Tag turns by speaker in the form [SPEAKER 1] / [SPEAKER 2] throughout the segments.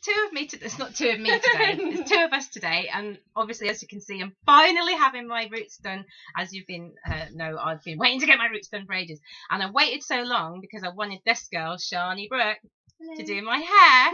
[SPEAKER 1] two of me. It's not two of me today. There's two of us today, and obviously, as you can see, I'm finally having my roots done. As you've been, I've been waiting to get my roots done for ages, and I waited so long because I wanted this girl, Shani Brooke, to do my hair.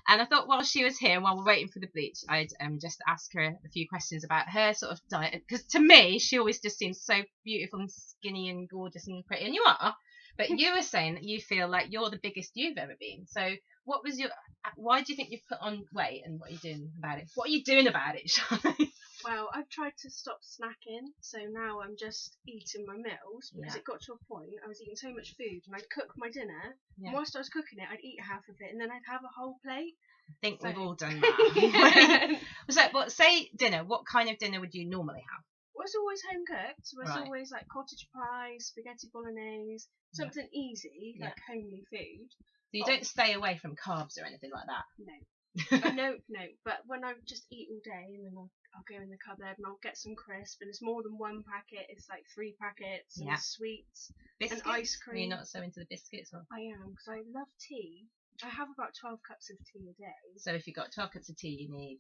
[SPEAKER 1] And I thought while she was here, while we're waiting for the bleach, I'd just ask her a few questions about her sort of diet, because to me, she always just seems so beautiful and skinny and gorgeous and pretty, and you are. But you were saying that you feel like you're the biggest you've ever been. So why do you think you've put on weight, and what are you doing about it? What are you doing about it, Shani?
[SPEAKER 2] Well, I've tried to stop snacking, so now I'm just eating my meals, because it got to a point I was eating so much food, and I'd cook my dinner, and whilst I was cooking it, I'd eat half of it, and then I'd have a whole plate.
[SPEAKER 1] I think we've all done that. So, but say dinner, what kind of dinner would you normally have?
[SPEAKER 2] Well, it's always home cooked, so it's always like cottage pie, spaghetti bolognese, something easy, like homely food.
[SPEAKER 1] So you don't stay away from carbs or anything like that?
[SPEAKER 2] No. No, but when I just eat all day, and then I'll go in the cupboard and I'll get some crisp, and it's more than one packet, it's like 3 packets, and sweets, biscuits? And ice cream.
[SPEAKER 1] Are you not so into the biscuits? Or?
[SPEAKER 2] I am, because I love tea. I have about 12 cups of tea a day.
[SPEAKER 1] So if you've got 12 cups of tea, you need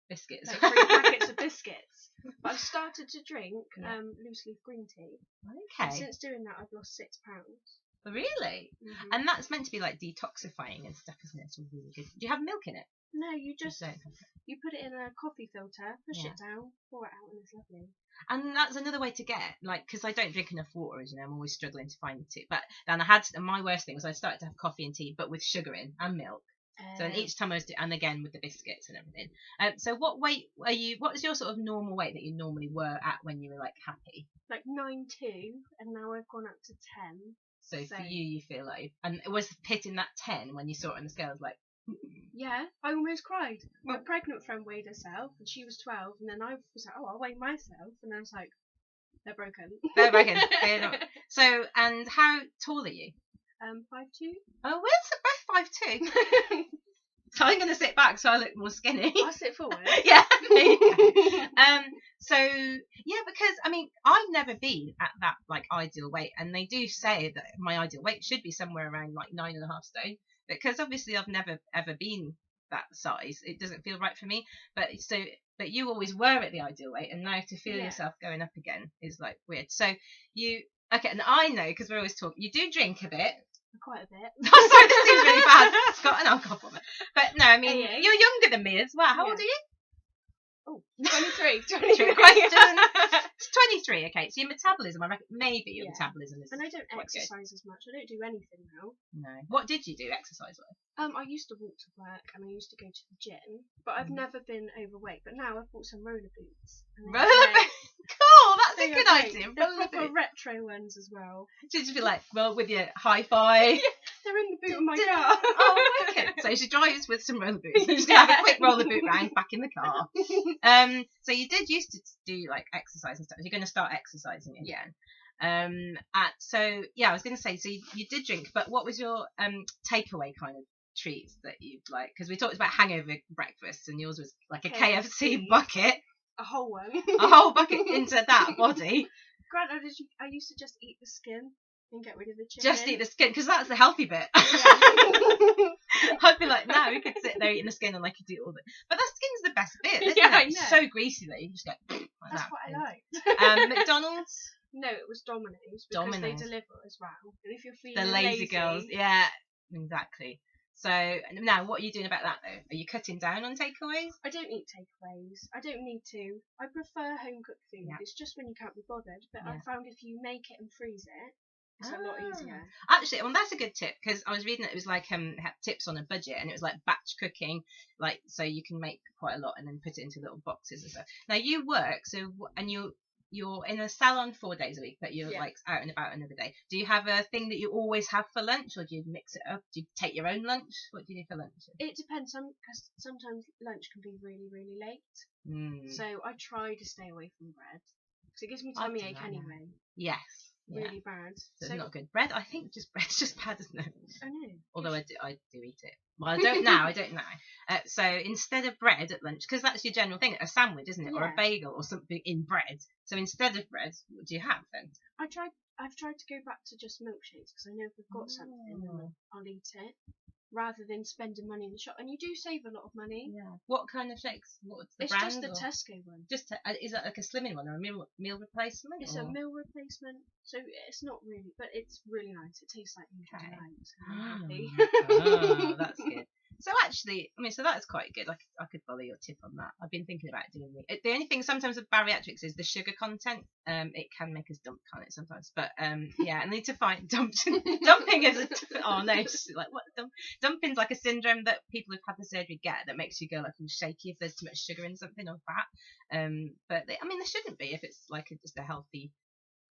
[SPEAKER 1] biscuits.
[SPEAKER 2] Like 3 packets of biscuits. But I've started to drink loose leaf green tea.
[SPEAKER 1] Okay.
[SPEAKER 2] And since doing that, I've lost 6 pounds.
[SPEAKER 1] Really? Mm-hmm. And that's meant to be like detoxifying and stuff, isn't it? It's really good. Do you have milk in it?
[SPEAKER 2] No, you just you put it in a coffee filter, push it down, pour it out, and it's lovely.
[SPEAKER 1] And that's another way to get, like, because I don't drink enough water, as you know, I'm always struggling to find the tea. But then my worst thing was I started to have coffee and tea, but with sugar in and milk. So and each time I was and again with the biscuits and everything. So what weight are you? What is your sort of normal weight that you normally were at when you were like happy?
[SPEAKER 2] Like 9'2", and now I've gone up to 10.
[SPEAKER 1] So for you feel like, and it was hitting that 10 when you saw it on the scales, like.
[SPEAKER 2] Yeah, I almost cried. My pregnant friend weighed herself, and she was 12, and then I was like, I'll weigh myself, and I was like, they're broken.
[SPEAKER 1] They're broken. They're not. So, and how tall are you?
[SPEAKER 2] 5'2".
[SPEAKER 1] Oh, we're both 5'2". So I'm going to sit back so I look more skinny.
[SPEAKER 2] I'll sit forward.
[SPEAKER 1] Yeah. So yeah, because I mean I've never been at that like ideal weight, and they do say that my ideal weight should be somewhere around like 9.5 stone. Because obviously I've never ever been that size. It doesn't feel right for me. But you always were at the ideal weight, and now to feel yourself going up again is like weird. So and I know because we're always talking. You do drink a bit.
[SPEAKER 2] Quite a bit.
[SPEAKER 1] Oh, sorry, this seems really bad. It's got an alcohol problem. But no, I mean you're younger than me as well. How old are you?
[SPEAKER 2] Oh, 23.
[SPEAKER 1] Question. It's 23, okay. So your metabolism, I reckon maybe your metabolism is.
[SPEAKER 2] And I don't exercise as much. I don't do anything now.
[SPEAKER 1] No. What did you do exercise-wise?
[SPEAKER 2] I used to walk to work, and I used to go to the gym, but I've never been overweight. But now I've bought some roller boots.
[SPEAKER 1] Roller boots? Cool, that's a good idea.
[SPEAKER 2] Roller boots. Retro ones as well.
[SPEAKER 1] Should you be like, well, with your hi-fi?
[SPEAKER 2] They're in the boot of my car.
[SPEAKER 1] Oh, okay. So she drives with some roller boots. She's going to have a quick roller boot round back in the car. So you did used to do like exercise and stuff. You're going to start exercising again. So yeah, I was going to say, so you did drink, but what was your takeaway kind of treats that you'd like? Because we talked about hangover breakfasts, and yours was like a KFC bucket.
[SPEAKER 2] A whole one.
[SPEAKER 1] A whole bucket into that body.
[SPEAKER 2] Granted, I used to just eat the skin and get rid of the chicken.
[SPEAKER 1] Just eat the skin, because that's the healthy bit. I'd be like, no, we could sit there eating the skin and I could do all that. But the skin's the best bit, isn't it? It's so greasy that you just go like
[SPEAKER 2] that's
[SPEAKER 1] that.
[SPEAKER 2] What I like.
[SPEAKER 1] McDonald's?
[SPEAKER 2] No, it was Domino's, because they deliver as well. And if you're feeling
[SPEAKER 1] the lazy girls, yeah, exactly. So now, what are you doing about that though? Are you cutting down on takeaways?
[SPEAKER 2] I don't eat takeaways. I don't need to. I prefer home cooked food. Yeah. It's just when you can't be bothered. But I found if you make it and freeze it, it's a lot easier.
[SPEAKER 1] Actually, well, that's a good tip, because I was reading that it was like tips on a budget, and it was like batch cooking, like so you can make quite a lot and then put it into little boxes and stuff. Now you work, and you're in a salon 4 days a week, but you're like out and about another day. Do you have a thing that you always have for lunch, or do you mix it up? Do you take your own lunch? What do you do for lunch?
[SPEAKER 2] It depends. Because sometimes lunch can be really, really late. So I try to stay away from bread, because it gives me tummy ache anyway.
[SPEAKER 1] Yes.
[SPEAKER 2] Really bad.
[SPEAKER 1] So it's not good. Bread, I think bread's just bad, isn't it?
[SPEAKER 2] I know.
[SPEAKER 1] Although I do eat it. Well, I don't now. So instead of bread at lunch, because that's your general thing, a sandwich, isn't it, or a bagel or something in bread. So instead of bread, what do you have then?
[SPEAKER 2] I've tried to go back to just milkshakes, because I know if we've got something, then I'll eat it. rather than spending money in the shop. And you do save a lot of money.
[SPEAKER 1] Yeah. What kind of shakes? What's the
[SPEAKER 2] It's
[SPEAKER 1] brand?
[SPEAKER 2] just the
[SPEAKER 1] or?
[SPEAKER 2] Tesco one.
[SPEAKER 1] Just is that like a slimming one or a meal replacement?
[SPEAKER 2] It's a meal replacement, so it's not really, but it's really nice. It tastes like Nutella, so I'm happy.
[SPEAKER 1] Oh, that's good. So actually, I mean, so that's quite good. I could follow your tip on that. I've been thinking about doing the only thing sometimes with bariatrics is the sugar content. It can make us dump, can't it, sometimes? But yeah, I need to find dumping is oh no, like what dumping's like a syndrome that people who've had the surgery get that makes you go like all shaky if there's too much sugar in something or fat. But I mean, there shouldn't be if it's like just a healthy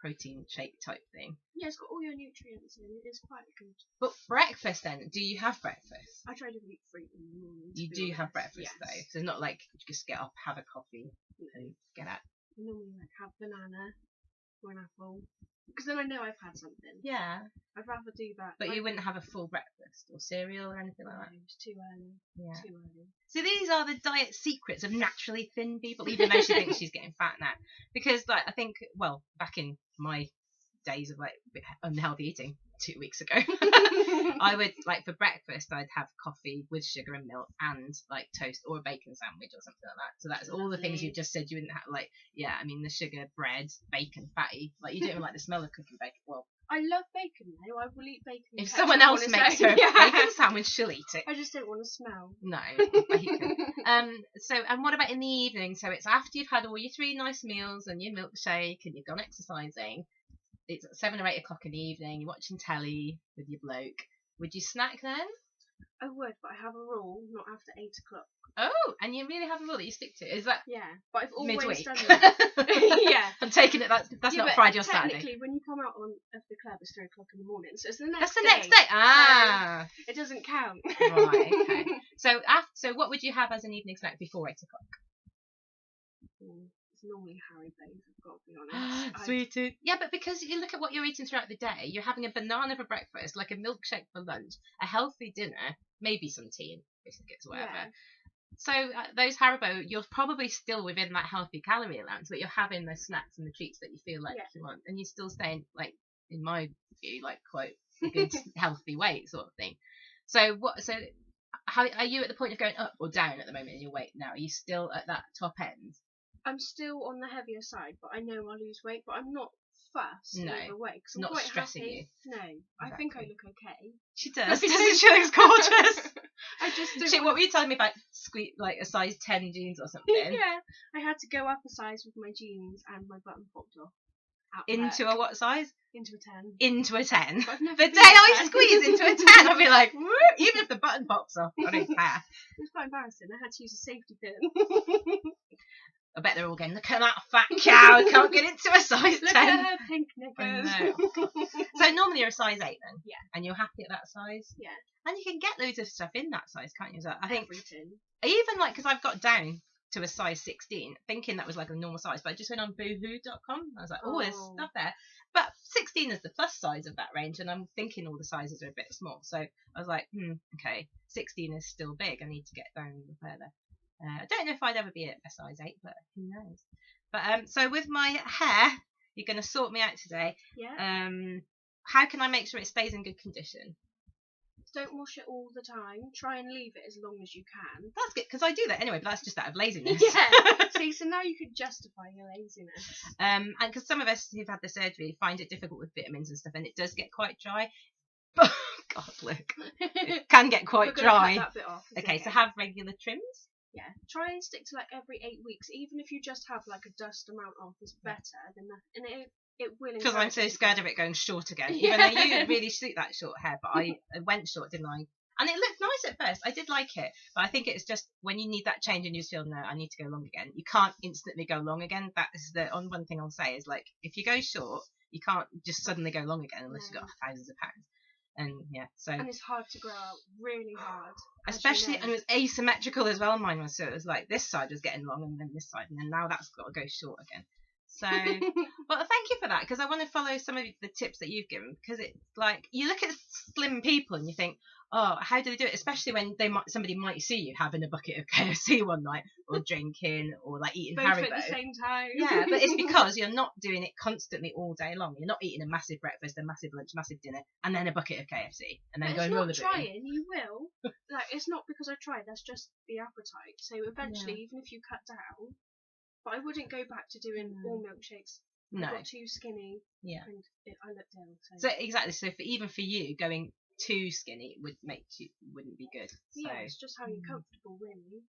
[SPEAKER 1] protein shake type thing.
[SPEAKER 2] Yeah, it's got all your nutrients in it. It's quite good.
[SPEAKER 1] But breakfast then? Do you have breakfast?
[SPEAKER 2] I try to eat fruit in the morning.
[SPEAKER 1] You do have breakfast
[SPEAKER 2] yes.
[SPEAKER 1] though, so it's not like you just get up, have a coffee, and get out.
[SPEAKER 2] I normally like have banana or an apple because then I know I've had something.
[SPEAKER 1] Yeah.
[SPEAKER 2] I'd rather do that.
[SPEAKER 1] But you wouldn't have a full breakfast or cereal or anything like that.
[SPEAKER 2] It's too early.
[SPEAKER 1] Yeah.
[SPEAKER 2] Too early.
[SPEAKER 1] So these are the diet secrets of naturally thin people, even though she thinks she's getting fat now. Because like I think, well, back in my days of like unhealthy eating 2 weeks ago, I would like for breakfast I'd have coffee with sugar and milk and like toast or a bacon sandwich or something like that. So that's all the things you just said you wouldn't have. Like yeah, I mean the sugar, bread, bacon, fatty. Like you don't even like the smell of cooking bacon. Well,
[SPEAKER 2] I love bacon though. I will eat bacon.
[SPEAKER 1] if someone else makes her a bacon sandwich, she'll eat it.
[SPEAKER 2] I just don't want to smell.
[SPEAKER 1] No, bacon. So and what about in the evening? So it's after you've had all your 3 nice meals and your milkshake and you've gone exercising. It's 7 or 8 o'clock in the evening. You're watching telly with your bloke. Would you snack then?
[SPEAKER 2] I would, but I have a rule: not after 8 o'clock.
[SPEAKER 1] Oh, and you really have a rule that you stick to. Is that
[SPEAKER 2] yeah? But I've always
[SPEAKER 1] midweek?
[SPEAKER 2] done that. Yeah,
[SPEAKER 1] I'm taking it. That's not Friday or Saturday.
[SPEAKER 2] Technically, when you come out of the club, it's 3 o'clock in the morning, so it's the next.
[SPEAKER 1] That's the next day. Ah,
[SPEAKER 2] so it doesn't count.
[SPEAKER 1] Right. Okay. So what would you have as an evening snack before 8 o'clock?
[SPEAKER 2] It's normally Haribo, I've got to be honest.
[SPEAKER 1] Sweet tooth. Yeah, but because you look at what you're eating throughout the day, you're having a banana for breakfast, like a milkshake for lunch, a healthy dinner, maybe some tea and biscuits or whatever. Yeah. So those Haribo, you're probably still within that healthy calorie allowance, but you're having those snacks and the treats that you feel like you want, and you're still staying, like in my view, like quite a good healthy weight sort of thing. So how are you at the point of going up or down at the moment in your weight now? Are you still at that top end?
[SPEAKER 2] I'm still on the heavier side, but I know I'll lose weight, but I'm not fussed either way. Cause I'm
[SPEAKER 1] not
[SPEAKER 2] quite
[SPEAKER 1] stressing
[SPEAKER 2] happy.
[SPEAKER 1] you.
[SPEAKER 2] No,
[SPEAKER 1] exactly.
[SPEAKER 2] I think I look okay.
[SPEAKER 1] She does. She looks gorgeous.
[SPEAKER 2] I just don't
[SPEAKER 1] Shit, what were you telling me about like a size 10 jeans or something?
[SPEAKER 2] Yeah, I had to go up a size with my jeans and my button popped off.
[SPEAKER 1] Into a what size?
[SPEAKER 2] Into a 10.
[SPEAKER 1] Into a 10. The day I squeeze into a 10, I'll be like, woo! Even if the button pops off, I don't care.
[SPEAKER 2] It was quite embarrassing. I had to use a safety pin.
[SPEAKER 1] I bet they're all going, look at that fat cow, can't get into a size 10.
[SPEAKER 2] Look at her pink knickers.
[SPEAKER 1] So normally you're a size 8 then?
[SPEAKER 2] Yeah.
[SPEAKER 1] And you're happy at that size?
[SPEAKER 2] Yeah.
[SPEAKER 1] And you can get loads of stuff in that size, can't you? So I think
[SPEAKER 2] everything.
[SPEAKER 1] Even like, because I've got down to a size 16, thinking that was like a normal size, but I just went on boohoo.com. I was like, oh, there's stuff there. But 16 is the plus size of that range, and I'm thinking all the sizes are a bit small. So I was like, okay, 16 is still big. I need to get down even further. I don't know if I'd ever be a size 8, but who knows. But so with my hair, you're going to sort me out today.
[SPEAKER 2] Yeah.
[SPEAKER 1] How can I make sure it stays in good condition?
[SPEAKER 2] Don't wash it all the time. Try and leave it as long as you can.
[SPEAKER 1] That's good, because I do that anyway, but that's just out of laziness.
[SPEAKER 2] Yeah. See, so now you could justify your laziness.
[SPEAKER 1] And because some of us who've had the surgery find it difficult with vitamins and stuff, and it does get quite dry. But God, look, it can get quite dry.
[SPEAKER 2] Cut that bit off,
[SPEAKER 1] okay, so have regular trims.
[SPEAKER 2] Yeah, try and stick to like every 8 weeks. Even if you just have like a dust amount off, is better than nothing. And it will.
[SPEAKER 1] Because I'm so scared of it going short again. Even though you really suit that short hair, but I went short, didn't I? And it looked nice at first. I did like it, but I think it's just when you need that change and you just feel no, I need to go long again. You can't instantly go long again. That is the one thing I'll say is like if you go short, you can't just suddenly go long again unless you've got thousands of pounds. And yeah, so
[SPEAKER 2] and it's hard to grow out, really hard.
[SPEAKER 1] Especially, and it was asymmetrical as well. Mine was, so it was like this side was getting long, and then this side, and then now that's got to go short again. So, but thank you for that, because I want to follow some of the tips that you've given, because it's like you look at slim people and you think, oh, how do they do it? Especially when somebody might see you having a bucket of KFC one night, or drinking, or like eating
[SPEAKER 2] both
[SPEAKER 1] Haribo
[SPEAKER 2] at the same time.
[SPEAKER 1] Yeah, but it's because you're not doing it constantly all day long. You're not eating a massive breakfast, a massive lunch, massive dinner, and then a bucket of KFC, and then going rollerblading.
[SPEAKER 2] It's not trying. You will. Like, it's not because I tried. That's just the appetite. So eventually, even if you cut down, but I wouldn't go back to doing all milkshakes.
[SPEAKER 1] No.
[SPEAKER 2] I got too skinny.
[SPEAKER 1] Yeah.
[SPEAKER 2] And I looked ill.
[SPEAKER 1] So exactly. So even for you, going too skinny wouldn't be good. So.
[SPEAKER 2] Yeah, it's just how you're comfortable, really.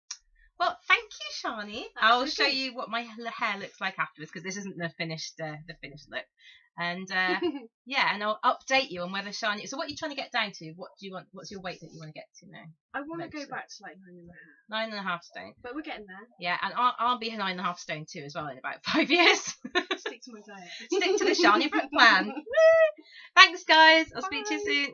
[SPEAKER 1] Well, thank you, Shani. I'll show you what my hair looks like afterwards, because this isn't the finished look. And yeah, and I'll update you on whether Shani. So what are you trying to get down to? What do you want? What's your weight that you want to get to now?
[SPEAKER 2] I want to go back to like 9.5.
[SPEAKER 1] 9.5 stone.
[SPEAKER 2] But we're getting there.
[SPEAKER 1] Yeah, and I'll be 9.5 stone too as well in about 5 years.
[SPEAKER 2] Stick to my diet.
[SPEAKER 1] Stick to the Shani Brook plan. Thanks, guys. I'll speak to you soon.